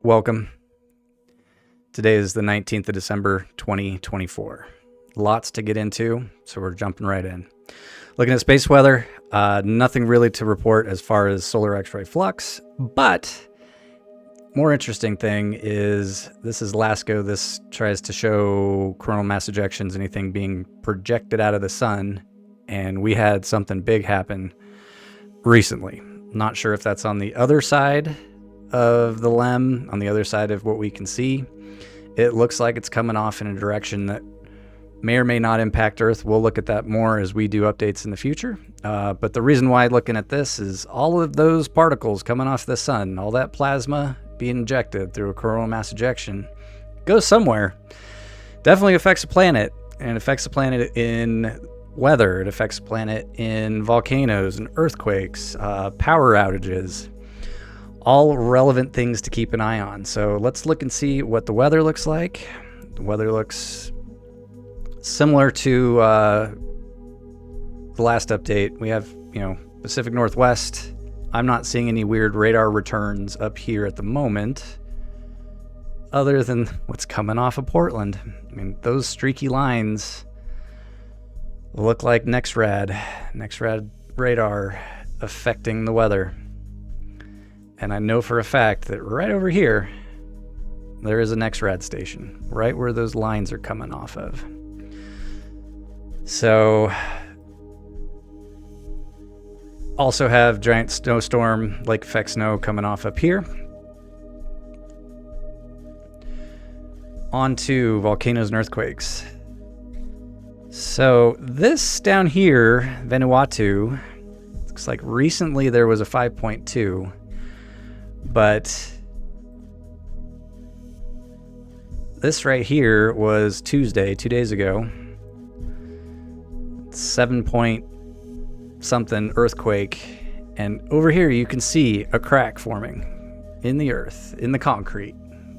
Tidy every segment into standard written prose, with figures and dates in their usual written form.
Welcome. Today is the 19th of December, 2024. Lots to get into, so we're jumping right in. Looking at space weather, nothing really to report as far as solar X-ray flux, but more interesting thing is this is LASCO. This tries to show coronal mass ejections, anything being projected out of the sun, and we had something big happen recently. Not sure if that's on the other side of the LEM, on the other side of what we can see. It looks like it's coming off in a direction that may or may not impact Earth. We'll look at that more as we do updates in the future. But the reason why looking at this is all of those particles coming off the sun, all that plasma being injected through a coronal mass ejection, goes somewhere. Definitely affects the planet, and affects the planet in weather. It affects the planet in volcanoes and earthquakes, power outages. All relevant things to keep an eye on. So let's look and see what the weather looks like. The weather looks similar to the last update. We have, Pacific Northwest. I'm not seeing any weird radar returns up here at the moment, other than what's coming off of Portland. I mean, those streaky lines look like NEXRAD radar affecting the weather. And I know for a fact that right over here, there is a NEXRAD station, right where those lines are coming off of. So, also have giant snowstorm, lake effect snow coming off up here. On to volcanoes and earthquakes. So this down here, Vanuatu, looks like recently there was a 5.2. But this right here was Tuesday, 2 days ago. 7 point something earthquake. And over here you can see a crack forming in the earth, in the concrete,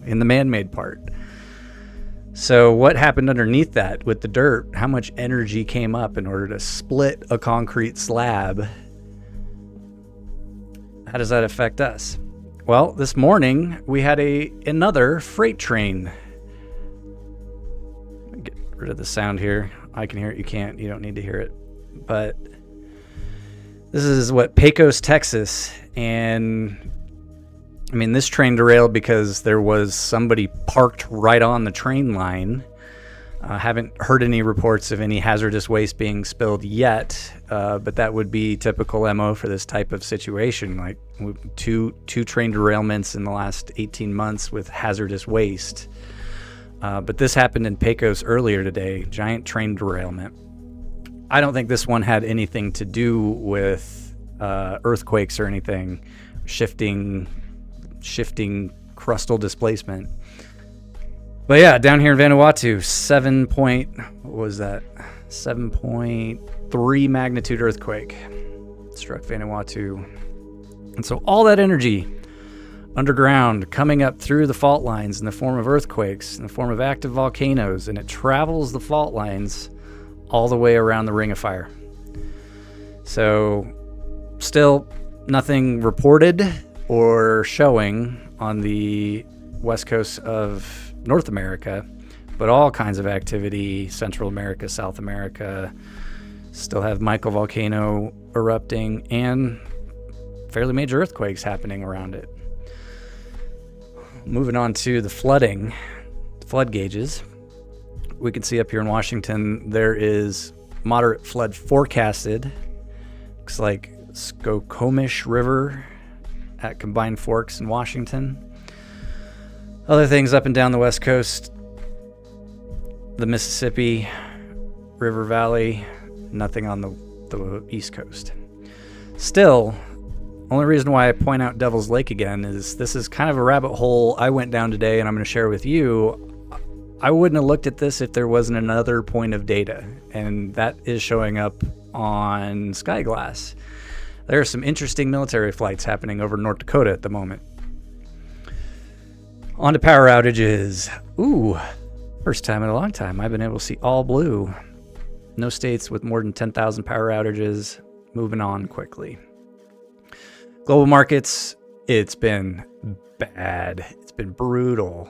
in the man-made part. So what happened underneath that with the dirt? How much energy came up in order to split a concrete slab? How does that affect us? Well, this morning we had another freight train. Get rid of the sound here. I can hear it. You can't. You don't need to hear it. But this is Pecos, Texas, and I mean this train derailed because there was somebody parked right on the train line. Haven't heard any reports of any hazardous waste being spilled yet, but that would be typical MO for this type of situation. Like two train derailments in the last 18 months with hazardous waste. But this happened in Pecos earlier today, giant train derailment. I don't think this one had anything to do with earthquakes or anything, shifting crustal displacement. But yeah, down here in Vanuatu, 7.3 magnitude earthquake struck Vanuatu. And so all that energy underground coming up through the fault lines in the form of earthquakes, in the form of active volcanoes, and it travels the fault lines all the way around the Ring of Fire. So still nothing reported or showing on the west coast of North America, but all kinds of activity, Central America, South America, still have Michael volcano erupting and fairly major earthquakes happening around it. Moving on to the flooding, flood gauges. We can see up here in Washington, there is moderate flood forecasted. Looks like Skokomish River at Combined Forks in Washington. Other things up and down the West Coast, the Mississippi River Valley, nothing on the East Coast. Still, only reason why I point out Devil's Lake again is this is kind of a rabbit hole I went down today, and I'm going to share with you. I wouldn't have looked at this if there wasn't another point of data, and that is showing up on Skyglass. There are some interesting military flights happening over North Dakota at the moment. On to power outages. Ooh, first time in a long time I've been able to see all blue. No states with more than 10,000 power outages. Moving on quickly. Global markets, it's been bad. It's been brutal.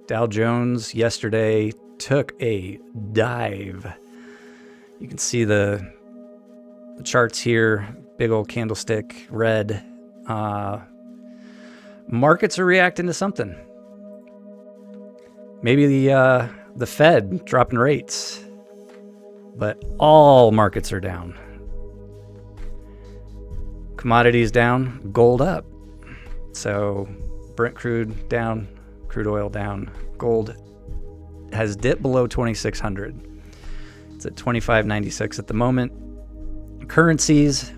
Dow Jones yesterday took a dive. You can see the charts here, big old candlestick, red. Markets are reacting to something. Maybe the Fed dropping rates, but all markets are down. Commodities down, gold up. So Brent crude down, crude oil down. Gold has dipped below 2,600. It's at 25.96 at the moment. Currencies,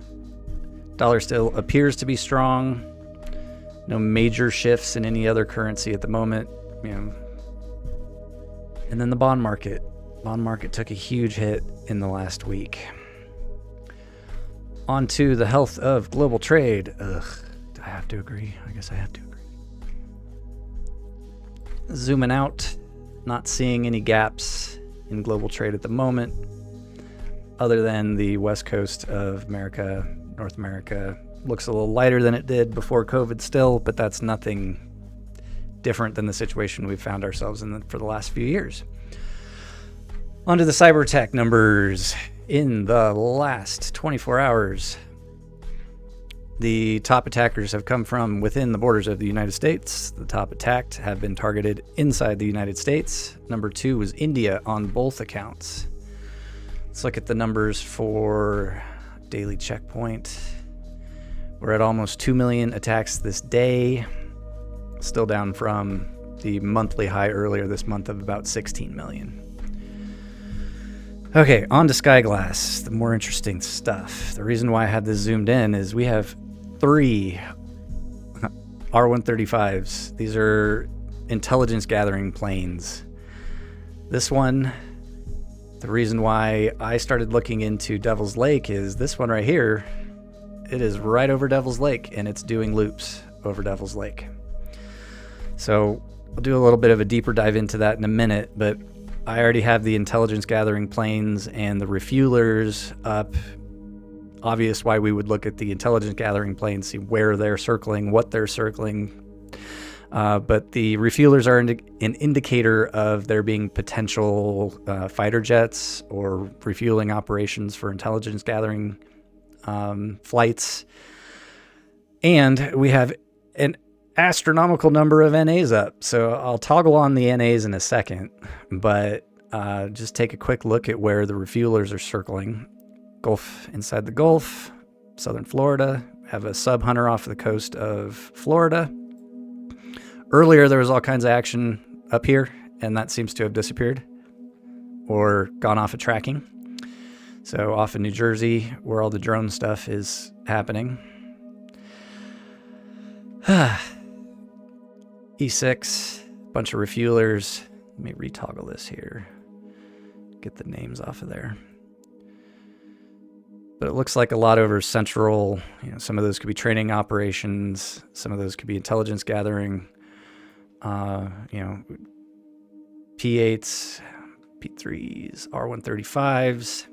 dollar still appears to be strong. No major shifts in any other currency at the moment. And then the bond market. Bond market took a huge hit in the last week. On to the health of global trade. Do I have to agree? I guess I have to agree. Zooming out, not seeing any gaps in global trade at the moment, other than the west coast of America, North America. Looks a little lighter than it did before COVID still, but that's nothing different than the situation we've found ourselves in for the last few years. Onto the cyber attack numbers. In the last 24 hours, the top attackers have come from within the borders of the United States. The top attacked have been targeted inside the United States. Number 2 was India on both accounts. Let's look at the numbers for daily checkpoint. We're at almost 2 million attacks this day, still down from the monthly high earlier this month of about 16 million. Okay, on to Skyglass, the more interesting stuff. The reason why I had this zoomed in is we have 3 R-135s. These are intelligence gathering planes. This one, the reason why I started looking into Devil's Lake is this one right here. It is right over Devil's Lake, and it's doing loops over Devil's Lake. So I'll do a little bit of a deeper dive into that in a minute, but I already have the intelligence gathering planes and the refuelers up. Obvious why we would look at the intelligence gathering planes, see where they're circling, what they're circling. But the refuelers are an indicator of there being potential fighter jets or refueling operations for intelligence gathering flights. And we have an astronomical number of NAs up. So I'll toggle on the NAs in a second, but just take a quick look at where the refuelers are circling. Gulf, inside the Gulf, southern Florida, have a sub hunter off the coast of Florida. Earlier, there was all kinds of action up here, and that seems to have disappeared or gone off of tracking. So off in New Jersey, where all the drone stuff is happening. E6, bunch of refuelers. Let me retoggle this here. Get the names off of there. But it looks like a lot over central. Some of those could be training operations. Some of those could be intelligence gathering. P8s, P3s, R-135s.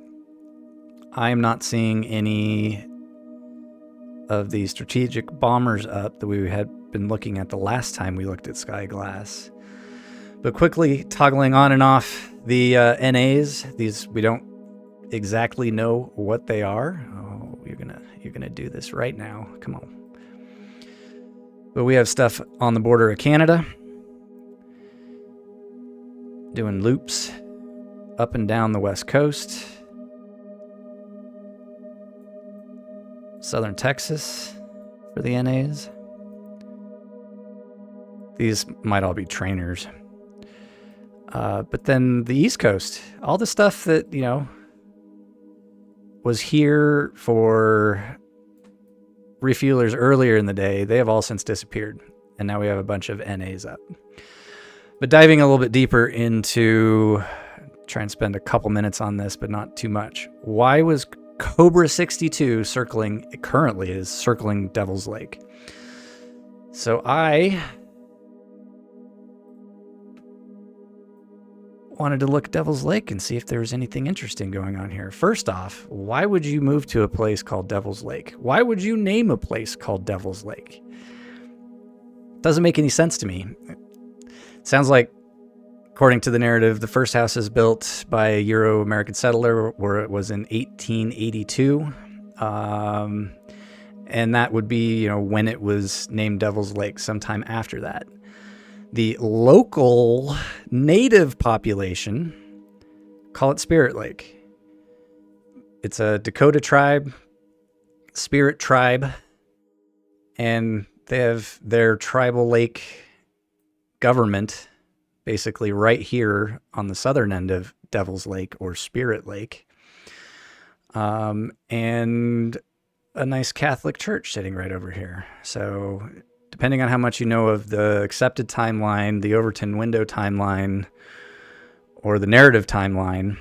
I am not seeing any of the strategic bombers up that we had been looking at the last time we looked at Skyglass. But quickly toggling on and off the NAs. These we don't exactly know what they are. Oh, you're gonna do this right now. Come on. But we have stuff on the border of Canada, doing loops up and down the west coast. Southern Texas for the NAs. These might all be trainers. But then the East Coast, all the stuff that, was here for refuelers earlier in the day, they have all since disappeared. And now we have a bunch of NAs up. But diving a little bit deeper into, try and spend a couple minutes on this, but not too much. Why was Cobra 62 currently is circling Devil's Lake? So I wanted to look at Devil's Lake and see if there was anything interesting going on here. First off, why would you move to a place called Devil's Lake? Why would you name a place called Devil's Lake? Doesn't make any sense to me. Sounds like, according to the narrative, the first house is built by a Euro-American settler, where it was in 1882. And that would be, when it was named Devil's Lake, sometime after that. The local native population call it Spirit Lake. It's a Dakota tribe, Spirit tribe, and they have their tribal lake government basically right here on the southern end of Devil's Lake or Spirit Lake. And a nice Catholic church sitting right over here. So depending on how much you know of the accepted timeline, the Overton window timeline, or the narrative timeline,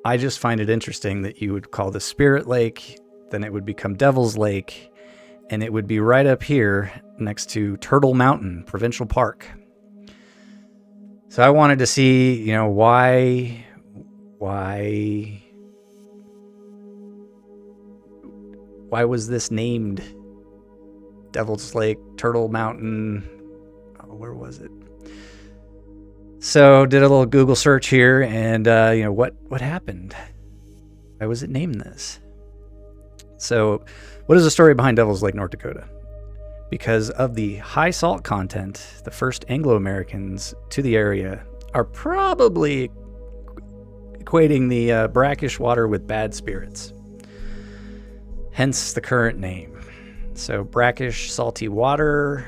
I just find it interesting that you would call this Spirit Lake, then it would become Devil's Lake, and it would be right up here next to Turtle Mountain Provincial Park. So I wanted to see, why was this named Devil's Lake, Turtle Mountain? Oh, where was it? So did a little Google search here, and what happened? Why was it named this? So what is the story behind Devil's Lake, North Dakota? Because of the high salt content, the first Anglo-Americans to the area are probably equating the brackish water with bad spirits. Hence the current name. So brackish, salty water,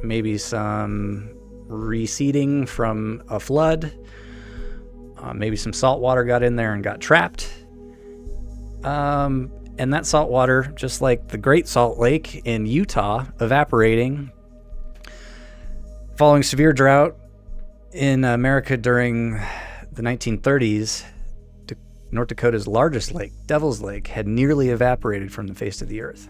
maybe some receding from a flood. Maybe some salt water got in there and got trapped. And that salt water, just like the Great Salt Lake in Utah, evaporating. Following severe drought in America during the 1930s, North Dakota's largest lake, Devil's Lake, had nearly evaporated from the face of the earth.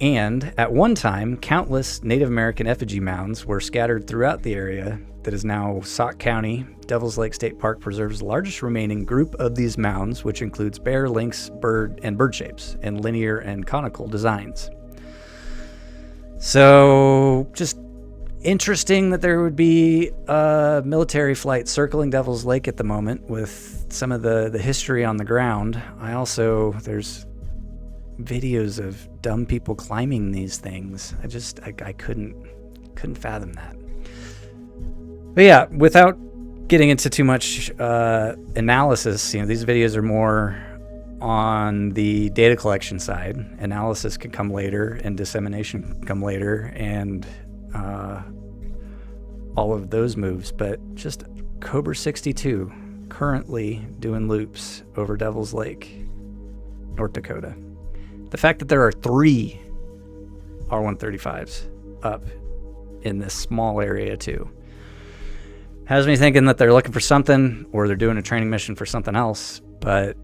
And at one time, countless Native American effigy mounds were scattered throughout the area that is now Sauk County. Devil's Lake State Park preserves the largest remaining group of these mounds, which includes bear, lynx, bird shapes in linear and conical designs. So just interesting that there would be a military flight circling Devil's Lake at the moment with some of the history on the ground. There's videos of dumb people climbing these things. I couldn't fathom that. But yeah, without getting into too much analysis, these videos are more on the data collection side. Analysis can come later, and dissemination can come later, and all of those moves. But just Cobra 62 currently doing loops over Devil's Lake, North Dakota. The fact that there are 3 R135s up in this small area too has me thinking that they're looking for something, or they're doing a training mission for something else. But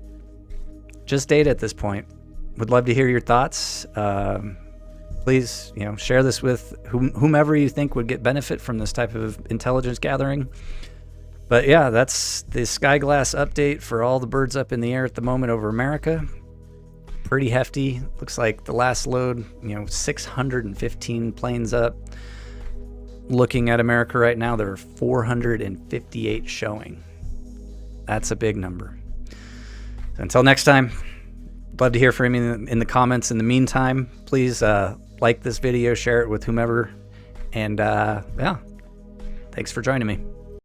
just data at this point. Would love to hear your thoughts. Please, share this with whomever you think would get benefit from this type of intelligence gathering. But yeah, that's the Skyglass update for all the birds up in the air at the moment over America. Pretty hefty. Looks like the last load, 615 planes up. Looking at America right now, there are 458 showing. That's a big number. So until next time, love to hear from you in the comments. In the meantime, please like this video, share it with whomever, and yeah, thanks for joining me.